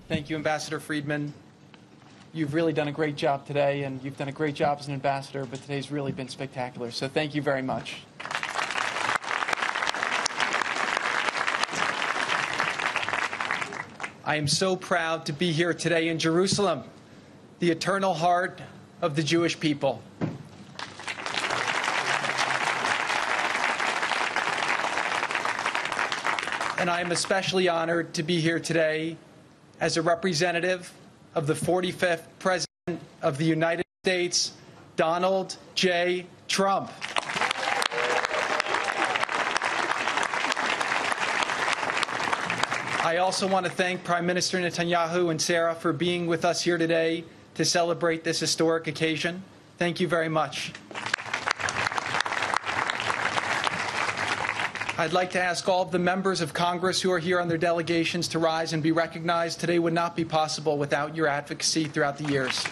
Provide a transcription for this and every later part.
Thank you, Ambassador Friedman. You've really done a great job today, and you've done a great job as an ambassador, but today's really been spectacular. So thank you very much. I am so proud to be here today in Jerusalem, the eternal heart of the Jewish people. And I am especially honored to be here today as a representative of the 45th President of the United States, Donald J. Trump. I also want to thank Prime Minister Netanyahu and Sarah for being with us here today to celebrate this historic occasion. Thank you very much. I'd like to ask all of the members of Congress who are here on their delegations to rise and be recognized. Today would not be possible without your advocacy throughout the years.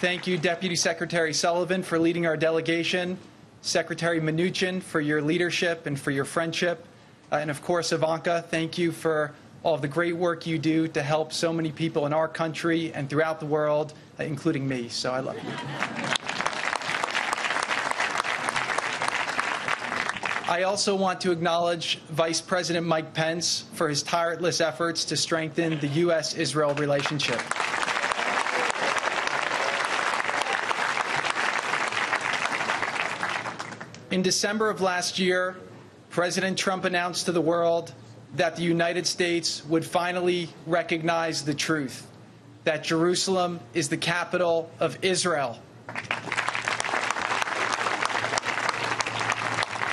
Thank you, Deputy Secretary Sullivan, for leading our delegation, Secretary Mnuchin for your leadership and for your friendship, and of course, Ivanka, thank you for all of the great work you do to help so many people in our country and throughout the world, including me. So I love you. I also want to acknowledge Vice President Mike Pence for his tireless efforts to strengthen the U.S.-Israel relationship. In December of last year, President Trump announced to the world that the United States would finally recognize the truth, that Jerusalem is the capital of Israel.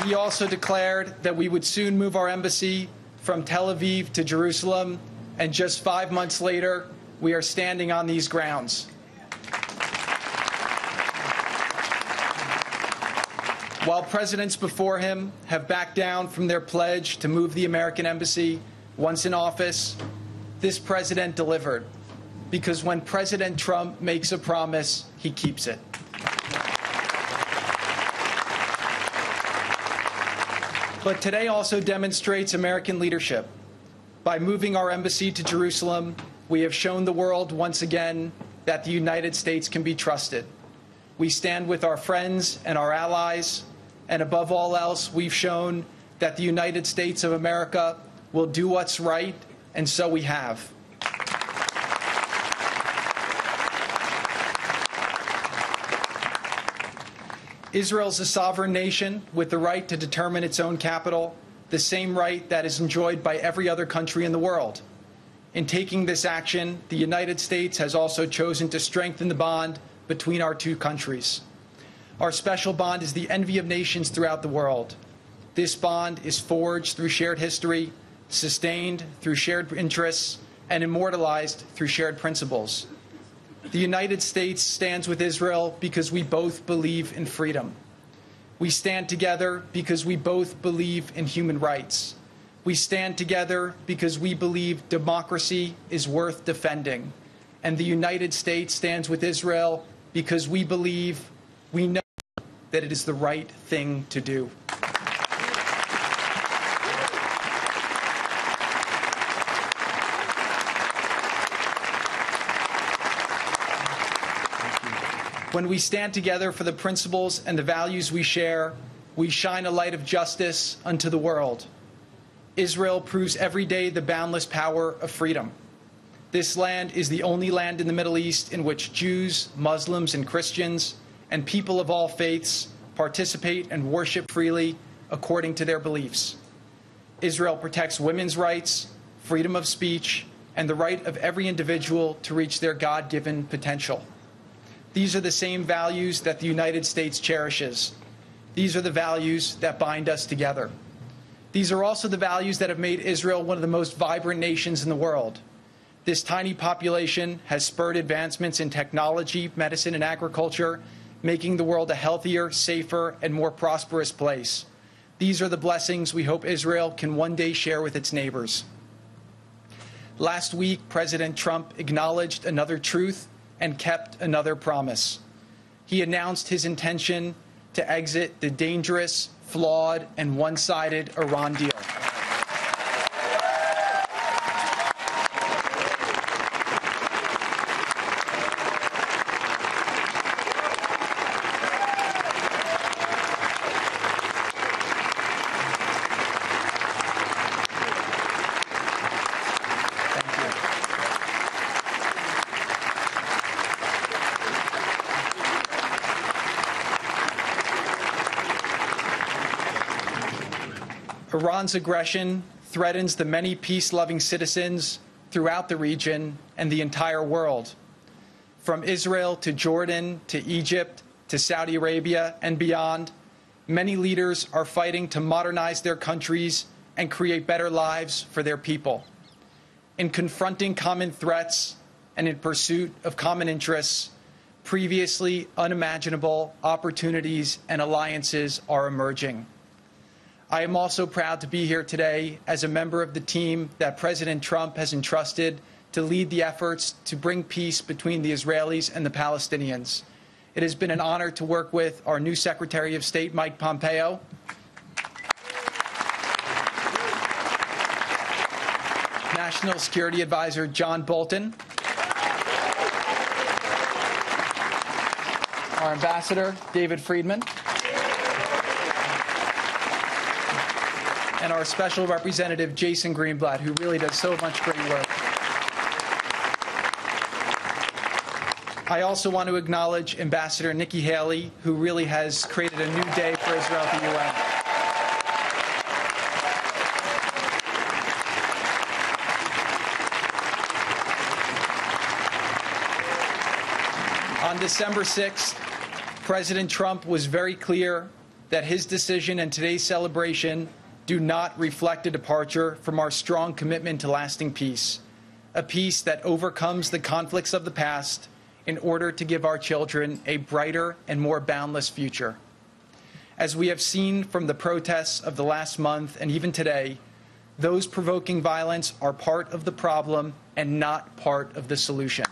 He also declared that we would soon move our embassy from Tel Aviv to Jerusalem, and just 5 months later, we are standing on these grounds. While presidents before him have backed down from their pledge to move the American embassy once in office, this president delivered. Because when President Trump makes a promise, he keeps it. But today also demonstrates American leadership. By moving our embassy to Jerusalem, we have shown the world once again that the United States can be trusted. We stand with our friends and our allies, and above all else, we've shown that the United States of America will do what's right, and so we have. Israel's a sovereign nation with the right to determine its own capital, the same right that is enjoyed by every other country in the world. In taking this action, the United States has also chosen to strengthen the bond between our two countries. Our special bond is the envy of nations throughout the world. This bond is forged through shared history, sustained through shared interests, and immortalized through shared principles. The United States stands with Israel because we both believe in freedom. We stand together because we both believe in human rights. We stand together because we believe democracy is worth defending. And the United States stands with Israel because we know that it is the right thing to do. When we stand together for the principles and the values we share, we shine a light of justice unto the world. Israel proves every day the boundless power of freedom. This land is the only land in the Middle East in which Jews, Muslims, and Christians, and people of all faiths participate and worship freely according to their beliefs. Israel protects women's rights, freedom of speech, and the right of every individual to reach their God-given potential. These are the same values that the United States cherishes. These are the values that bind us together. These are also the values that have made Israel one of the most vibrant nations in the world. This tiny population has spurred advancements in technology, medicine, and agriculture, making the world a healthier, safer, and more prosperous place. These are the blessings we hope Israel can one day share with its neighbors. Last week, President Trump acknowledged another truth and kept another promise. He announced his intention to exit the dangerous, flawed, and one-sided Iran deal. Iran's aggression threatens the many peace-loving citizens throughout the region and the entire world. From Israel to Jordan to Egypt to Saudi Arabia and beyond, many leaders are fighting to modernize their countries and create better lives for their people. In confronting common threats and in pursuit of common interests, previously unimaginable opportunities and alliances are emerging. I am also proud to be here today as a member of the team that President Trump has entrusted to lead the efforts to bring peace between the Israelis and the Palestinians. It has been an honor to work with our new Secretary of State, Mike Pompeo, National Security Advisor John Bolton, our Ambassador, David Friedman, and our Special Representative, Jason Greenblatt, who really does so much great work. I also want to acknowledge Ambassador Nikki Haley, who really has created a new day for Israel at the UN. On December 6th, President Trump was very clear that his decision and today's celebration do not reflect a departure from our strong commitment to lasting peace, a peace that overcomes the conflicts of the past in order to give our children a brighter and more boundless future. As we have seen from the protests of the last month and even today, those provoking violence are part of the problem and not part of the solution.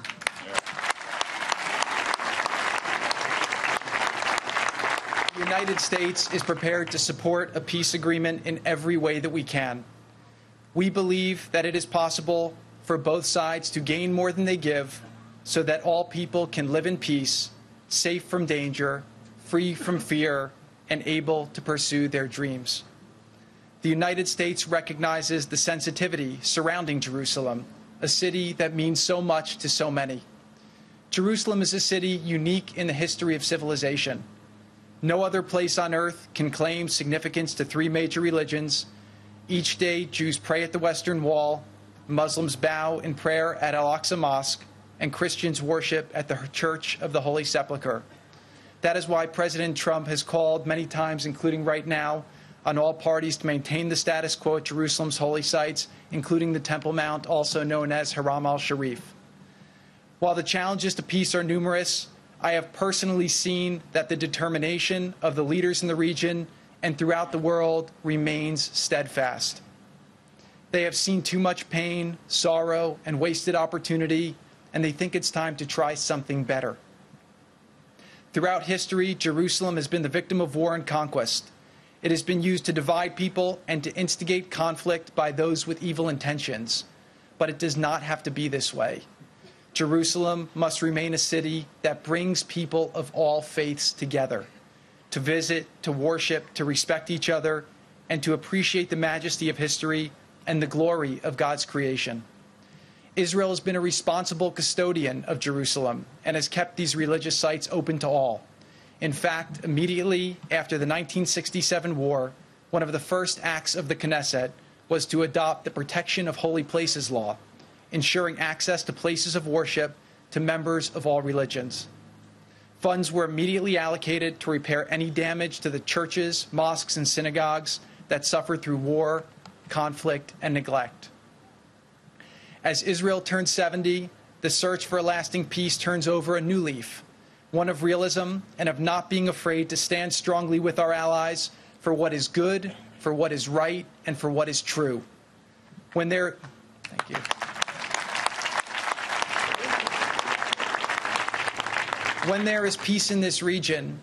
The United States is prepared to support a peace agreement in every way that we can. We believe that it is possible for both sides to gain more than they give so that all people can live in peace, safe from danger, free from fear, and able to pursue their dreams. The United States recognizes the sensitivity surrounding Jerusalem, a city that means so much to so many. Jerusalem is a city unique in the history of civilization. No other place on earth can claim significance to three major religions. Each day, Jews pray at the Western Wall, Muslims bow in prayer at Al-Aqsa Mosque, and Christians worship at the Church of the Holy Sepulchre. That is why President Trump has called many times, including right now, on all parties to maintain the status quo at Jerusalem's holy sites, including the Temple Mount, also known as Haram al-Sharif. While the challenges to peace are numerous, I have personally seen that the determination of the leaders in the region and throughout the world remains steadfast. They have seen too much pain, sorrow, and wasted opportunity, and they think it's time to try something better. Throughout history, Jerusalem has been the victim of war and conquest. It has been used to divide people and to instigate conflict by those with evil intentions. But it does not have to be this way. Jerusalem must remain a city that brings people of all faiths together, to visit, to worship, to respect each other, and to appreciate the majesty of history and the glory of God's creation. Israel has been a responsible custodian of Jerusalem and has kept these religious sites open to all. In fact, immediately after the 1967 war, one of the first acts of the Knesset was to adopt the Protection of Holy Places law, ensuring access to places of worship to members of all religions. Funds were immediately allocated to repair any damage to the churches, mosques, and synagogues that suffered through war, conflict, and neglect. As Israel turns 70, the search for a lasting peace turns over a new leaf, one of realism and of not being afraid to stand strongly with our allies for what is good, for what is right, and for what is true. Thank you. When there is peace in this region,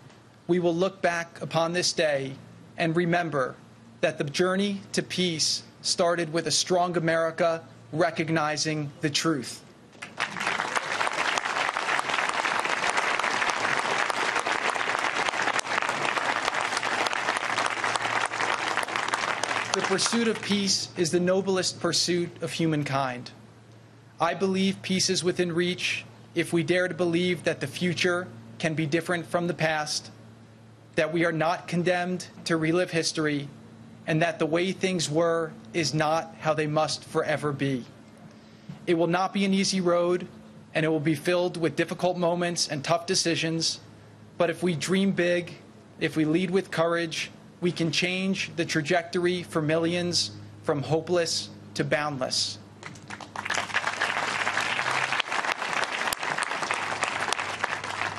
we will look back upon this day and remember that the journey to peace started with a strong America recognizing the truth. The pursuit of peace is the noblest pursuit of humankind. I believe peace is within reach if we dare to believe that the future can be different from the past, that we are not condemned to relive history, and that the way things were is not how they must forever be. It will not be an easy road, and it will be filled with difficult moments and tough decisions, but if we dream big, if we lead with courage, we can change the trajectory for millions from hopeless to boundless.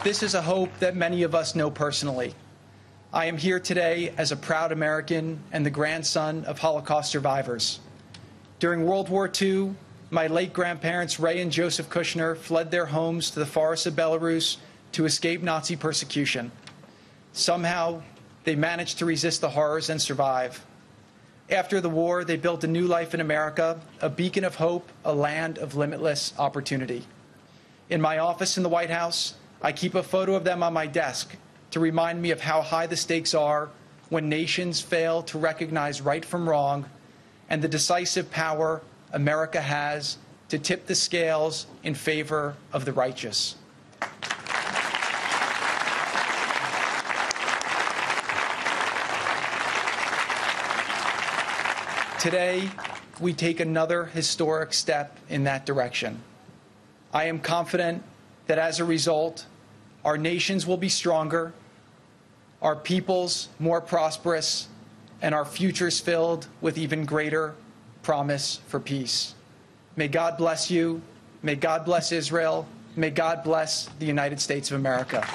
This is a hope that many of us know personally. I am here today as a proud American and the grandson of Holocaust survivors. During World War II, my late grandparents Ray and Joseph Kushner fled their homes to the forests of Belarus to escape Nazi persecution. Somehow, they managed to resist the horrors and survive. After the war, they built a new life in America, a beacon of hope, a land of limitless opportunity. In my office in the White House, I keep a photo of them on my desk to remind me of how high the stakes are when nations fail to recognize right from wrong and the decisive power America has to tip the scales in favor of the righteous. Today, we take another historic step in that direction. I am confident that as a result, our nations will be stronger, our peoples more prosperous, and our futures filled with even greater promise for peace. May God bless you. May God bless Israel. May God bless the United States of America.